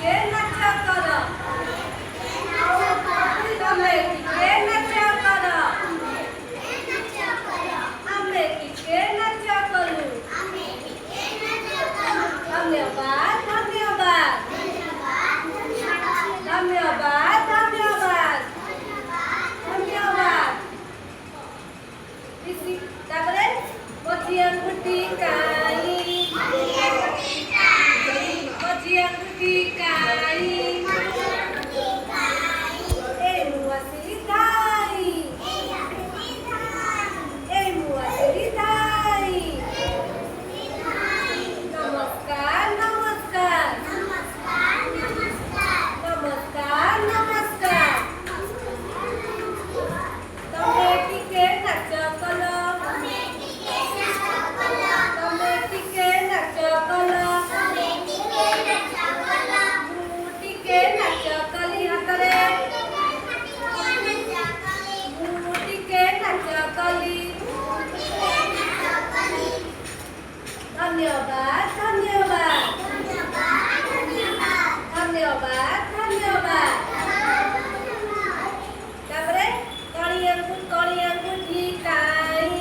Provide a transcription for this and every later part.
ଟିକେ ନାଚ କର। ତମେ ଟିକେ ନାଚ କର। ଆମେ ଟିକେ ନାଚ କଲୁ। ଧନ୍ୟବାଦ ଧନ୍ୟବାଦ ଧନ୍ୟବାଦ ଧନ୍ୟବାଦ ଧନ୍ୟବାଦ। ତାପରେ ମଝିଆ ଗୁଟି କାଇ ମଝିଆ ଗୁଟି କାଇ ଏ ମୁଁ ଆସିଲି ଧାଇ ଏ ମୁଁ ଆସିଲି ଧାଇ। ନମସ୍କାର ନମସ୍କାର ନମସ୍କାର ନମସ୍କାର। ତମେ ଟିକେ ନାଚ କଲ। ତମେ ଟିକେ ନାଚ କଲ। ମୁଁ ଟିକେ ନାଚ କଲି ହାତରେ। ମୁଁ ଟିକେ ନାଚ କଲି। ଧନ୍ୟବାଦ ଧନ୍ୟବାଦ ଧନ୍ୟବାଦ ଧନ୍ୟବାଦ। ତାପରେ କଣିଆଙ୍କୁ ଢିକାଇ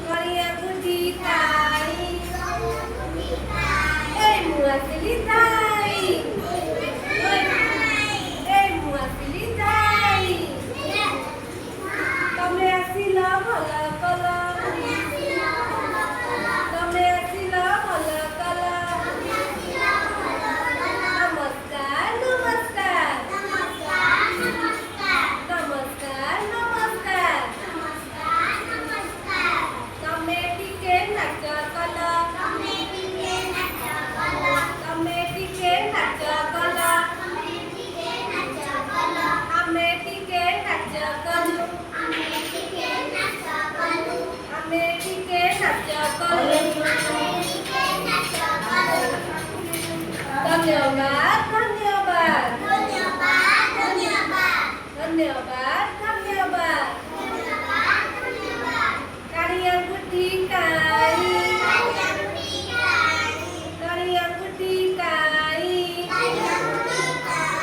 କଣିଆଙ୍କୁ ଢିକାଇ ଏ ମୁଁ ଆସିଲି ଧାଇ ଏ ମୁଁ ଆସିଲି ଧାଇ। ତମେ ଆସିଲ ଭଲ କଲ। ତମେ ଆସିଲ ଭଲ କଲ। ନମସ୍କାର ନମସ୍କାର ନମସ୍କାର ନମସ୍କାର। ତମେ ଟିକେ ନାଚ କଲ। ତମେ ଟିକେ ନାଚ କଲ। ଆମେ ଟିକେ ନାଚ କଲୁ। ଆମେ ଟିକେ ନାଚ କଲୁ। ଧନ୍ୟବାଦ ଧନ୍ୟବାଦ ଧନ୍ୟବାଦ।